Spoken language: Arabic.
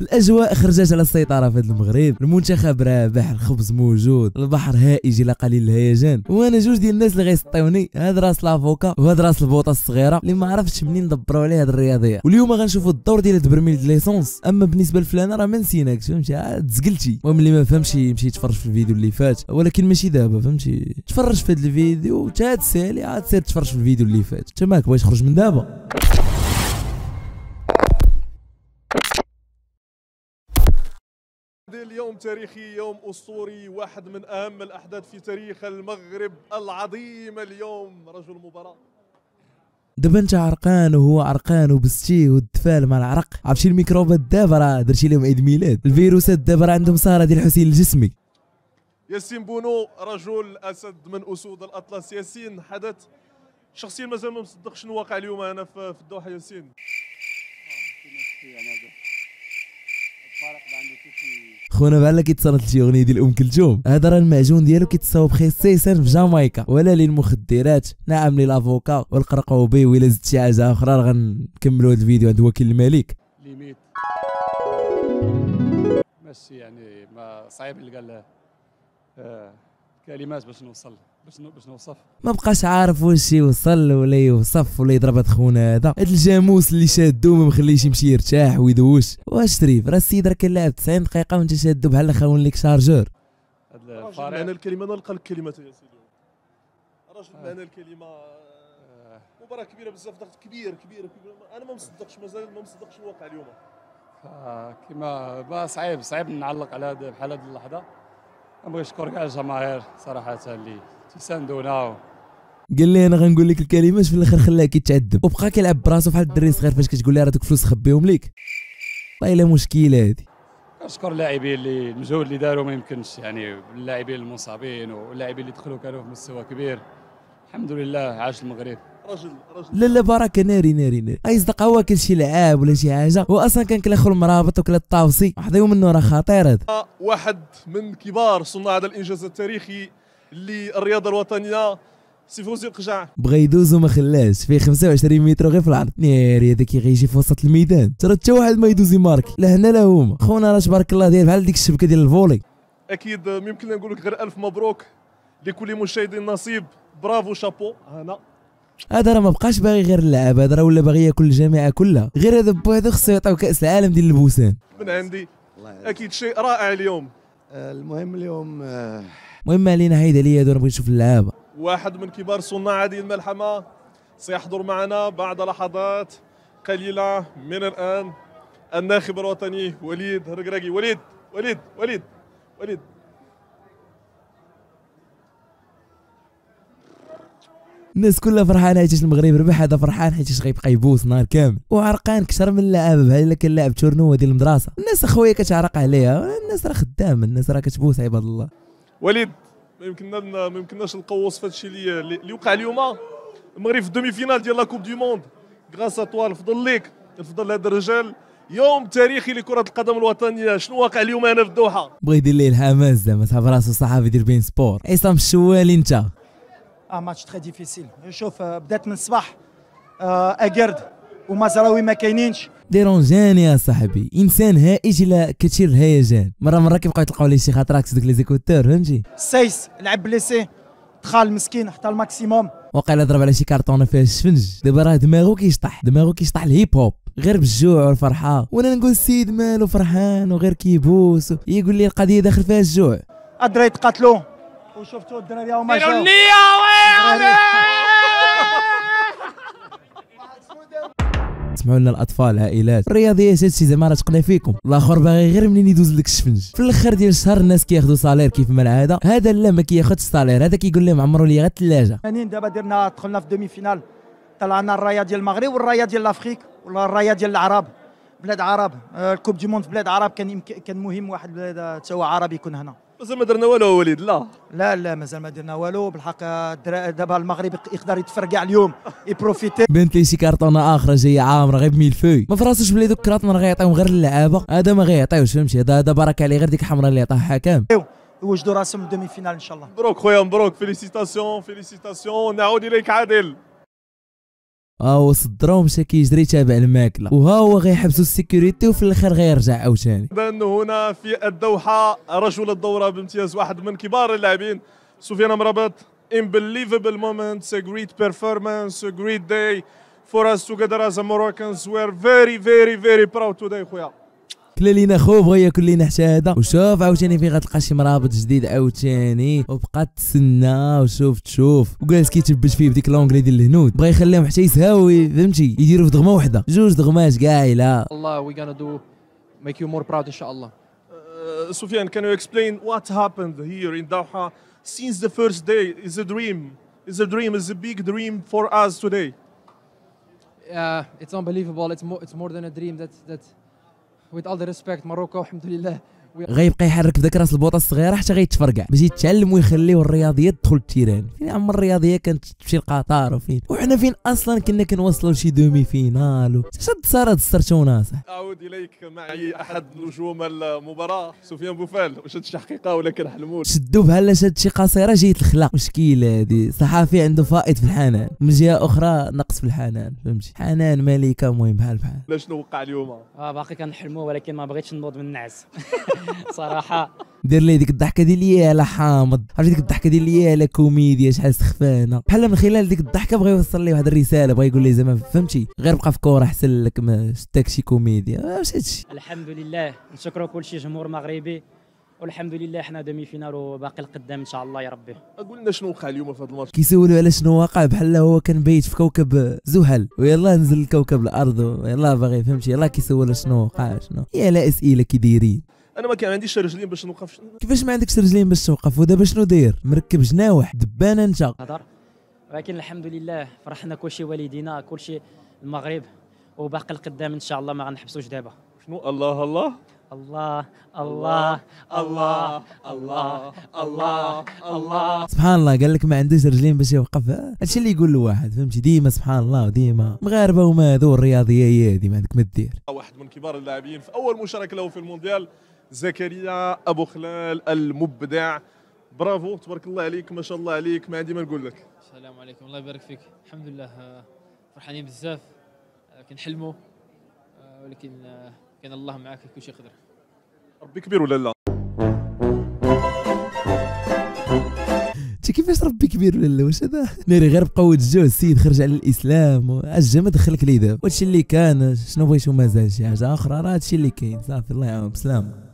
الاجواء خرجت على السيطره في هذا المغرب، المنتخب رابح، الخبز موجود، البحر هائج الى قليل الهيجان، وانا جوج ديال الناس اللي غيسطيوني، هذا راس لافوكا وهذا راس البوطه الصغيره اللي ما عرفتش منين دبروا عليه هذه الرياضيه. واليوم غنشوفوا الدور ديال هاد برميل ليسونس. اما بالنسبه لفلانه راه ما نسيناكش، فهمتي، عاد تزقلتي. المهم اللي ما فهمش يمشي يتفرج في الفيديو اللي فات، ولكن ماشي دابا، فهمتي، تفرج في هذا الفيديو تاد سالي عاد سير تفرج في الفيديو اللي فات. انت ماك بغيتش تخرج من دابا. اليوم تاريخي، يوم أسطوري، واحد من أهم الأحداث في تاريخ المغرب العظيم. اليوم رجل المباراة. دابا انت عرقان وهو عرقان وبستيه والدفال مع العرق، عرفتي الميكروبات دابا راه درتي لهم عيد ميلاد، الفيروسات دابا راه عندهم سهره ديال الحسين الجسمي. ياسين بونو رجل أسد من أسود الأطلس. ياسين، حدث شخصيا مازال ما مصدق شنو واقع اليوم هنا في الدوحة. ياسين خونا بحال كيتصنت لشي اغنيه ديال ام كلثوم. هذا راه المعجون ديالو كيتصاوب خصيصا في جامايكا، ولا للمخدرات، نعم للافوكا والقرقوبي. وإلا زدت شي حاجه اخرى راه غنكملوا هذا الفيديو عند وكيل الملك. ليميت ماشي يعني ما صعيب اللي قال كلمات باش نوصل باش نوصف. ما بقاش عارف واش يوصل ولا يوصف ولا يضرب هاد خونا هذا الجاموس اللي شادو ما مخليش يمشي يرتاح ويدوش. واش تريف راه السيد راه كان لاعب 90 دقيقه وانت شادو بحال خاون لك شارجور. معنى الكلمه انا نلقى لك كلمات يا سيدي. راجل معنى الكلمه مباراه كبيره بزاف، ضغط كبير. انا ما مصدقش، مازال ما مصدقش الواقع اليوم. كيما صعيب نعلق على هذا بحال هذه اللحظه. نبغي نشكر كاع الجماهير صراحه اللي تيساندونا. قال لي انا غنقول لك الكلمات في الاخر خلاه كيتعذب وبقى كيلعب براسو بحال الدري صغير فاش كتقول له راه دوك فلوس خبيهم ليك. والله الا مشكله هذه. كنشكر اللاعبين اللي المجهود اللي داروا ما يمكنش، يعني اللاعبين المصابين واللاعبين اللي دخلوا كانوا في مستوى كبير. الحمد لله عاش المغرب. رجل لا بركه ناري يصدق هو كل شي لعاب ولا شي حاجه، واصلا كان كلاخو المرابط وكلا الطاوسي حظيو منه راه خطير هذا. واحد من كبار صناع هذا الانجاز التاريخي للرياضه الوطنيه، سي فوزي القجع. بغى يدوز وما خلاش، فيه 25 متر غير في العرض. ناري هذاك غيجي في وسط الميدان، ترى حتى واحد ما يدوز يماركي، لا هنا لا هما. خونا راه تبارك الله داير بحال ديك الشبكه ديال الفولي. اكيد يمكن نقول لك غير الف مبروك لكل مشاهد نصيب. برافو شابو. هذا راه ما بقاش باغي غير اللعب، هذا راه ولا باغي ياكل الجامعه كلها. غير هذا بوحدو خصو يعطيو كاس العالم ديال البوسان من عندي. اكيد شيء رائع اليوم. المهم اليوم المهم علينا عيد عليا هذو، نبغي نشوف اللعابه. واحد من كبار صناع هذه الملحمه سيحضر معنا بعد لحظات قليله من الان الناخب الوطني وليد الركراكي. وليد الناس كلها فرحانه حيت المغرب ربح، هذا فرحان حيت غيبقى يبوس نهار كامل وعرقان كثر من اللعابه بحال الا كان لاعب تورنوا ديال المدرسه. الناس اخويا كتعرق عليها، الناس راه خدامه، الناس راه كتبوس عباد الله. وليد ما يمكنناش نلقاو وصف هذا الشيء اللي وقع اليوم. المغرب في الدومي فينال ديال لا كوب دو موند غراس ا توا. الفضل ليك، الفضل لهذا الرجال. يوم تاريخي لكرة القدم الوطنية. شنو واقع اليوم هنا في الدوحة؟ بغا يدير ليه الحماس زعما صاحب راسو صحافي ديال بين سبور. عصام الشوالي انت. ماتش تري ديفيسيل. شوف بدات من الصباح اكرد ومزراوي ما كاينينش. ديرونجاني يا صاحبي، انسان هائج الى كثير الهيجان. مره كيبقاو يطلقوا ليه شي خاطراكس دوك لي زيكوتور، فهمتي. السايس لعب بليسي، دخل مسكين حتى الماكسيموم. وقيلا ضرب على شي كارطونه فيها الشفنج. دابا راه دماغو كيشطح الهيب هوب غير بالجوع والفرحه. وانا نقول السيد مالو فرحان وغير كيبوس، يقول لي القضيه داخل فيها الجوع. الدراري يتقاتلوا وشفتوا الدراري هما جاو. اسمعوا لنا الاطفال العائلات، الرياضيات هادشي زعما راه تقنع فيكم. الاخر باغي غير منين يدوز لك الشفنج. في الاخر ديال الشهر الناس كياخذوا صالير كيف ما العاده، هذا لا ما كياخذش صالير، هذا كيقول لهم عمروا لي غير الثلاجه. دابا درنا دخلنا في دومي فينال، طلعنا الرايه ديال المغرب والرايه ديال لافريك ولا الرايه ديال العرب، بلاد عرب. الكوب دي موند في بلاد عرب كان مهم واحد بلاد تا هو عربي يكون هنا. مازال ما درنا والو وليد. لا مازال ما درنا والو بالحق. دابا المغرب يقدر يتفرقع اليوم يبروفيتي. بنت لي شي كارطونه اخرى جايه عامره غير بميل فوي. ما فراسوش بلي دوك الكراطون غيعطيوهم غير اللعابه، هذا ما غيعطيوش، فهمتي. هذا برك عليه غير ديك الحمراء اللي عطاها حكام. يوجدوا راسهم للدومي فينال ان شاء الله. مبروك خويا مبروك، فيليسيتاسيون فيليسيتاسيون. نعود اليك عادل. هو صدرو مشى كيجري تابع الماكله، وها هو غيحبسوا السيكوريتي وفي الاخر غيرجع عاوتاني. لانه هنا في الدوحه رجل الدوره بامتياز، واحد من كبار اللاعبين سفيان امرابط. Unbelievable moments, a great performance, a great day for us together as a Moroccans. We are very proud today خويا. كلا لينا خو بغا ياكل لينا حتى هذا، وشوف عاوتاني فين غتلقى شي مرابط جديد عاوتاني، وبقى تسنى وشوف تشوف وجالس كيتبج فيه بديك لونغلي ديال الهنود، بغا يخليهم حتى يسهاو فهمتي، يديروا في دغمه وحده جوج دغمات كاع لا. الله we gonna do make you more proud ان شاء الله. Sufyan, can you explain what happened here in Doha since the first day? Is a dream, is a big dream for us today. It's unbelievable. It's more than a dream. That with all the respect Morocco alhamdulillah. غيبقى يحرك في ذاك راس البوطه الصغيره حتى غيتفرقع باش يتعلم ويخليو الرياضيات تدخل التيران. فين عمر الرياضيه كانت تمشي لقطر وفين، وحنا فين اصلا كنا كنوصلوا لشي دومي فينال شاد صارت السرتونه صح. اعود اليك معي احد نجوم المباراه سفيان بوفال. واش هادشي حقيقه ولا كنحلموا؟ شدوا بحال شاد شي قصيره جايت الخلق. مشكله هادي صحافي عنده فائض في الحنان، من جهه اخرى نقص في الحنان فهمتي، حنان ملكه مهم بحال شنو وقع اليوم؟ باقي كنحلموا ولكن ما بغيتش نوض من النعس صراحه. دير لي ديك الضحكه ديال يالا حامض، عرفتي ديك الضحكه ديال يالا كوميديا شحال سخفانه، بحال من خلال ديك الضحكه بغى يوصل لي واحد الرساله، بغى يقول لي زعما فهمتي غير بقى في كوره احسن لك، ما شتاك شي كوميديا واش هادشي. الحمد لله نشكروا كل شيء جمهور مغربي، والحمد لله حنا دومي فينال وباقي القدام ان شاء الله يا ربي. قول لنا شنو وقع اليوم في هذا الماتش؟ كيسولوا على شنو واقع بحال هو كان بايت في كوكب زحل ويلا نزل لكوكب الارض ويلا باغي فهمتي، يلا كيسولوا شنو وقع شنو، يا لا اسئله كيدايرين. انا ما كان عنديش رجلين باش نوقف. كيفاش ما عندكش رجلين باش توقف؟ ودابا شنو داير؟ مركب جناوح دبانه انت. هضر ولكن الحمد لله فرحنا كلشي والدينا كلشي المغرب، وباقي القدام ان شاء الله ما غنحبسوش دابا. شنو الله الله الله الله الله الله الله الله. سبحان الله قال لك ما عندوش رجلين باش يوقف، هادشي اللي يقول له واحد فهمتي، ديما سبحان الله وديما مغاربه وما هذو الرياضيه هي هذه ما عندك ما دير. واحد من كبار اللاعبين في اول مشاركه له في المونديال زكريا ابو خلال المبدع. برافو تبارك الله عليك ما شاء الله عليك، ما عندي ما نقول لك. السلام عليكم الله يبارك فيك. الحمد لله فرحانين بزاف، كنحلموا ولكن كان الله معاك كل شيء يقدر. ربي كبير ولا لا؟ انت كيفاش ربي كبير ولا لا؟ واش هذا ناري غير بقى وجهه السيد خرج على الاسلام واجا ما دخلك لي دابا، وهادشي اللي كان شنو بغيتو مازال شي حاجه اخرى، راه هادشي اللي كاين صافي الله يعاون بسلامه.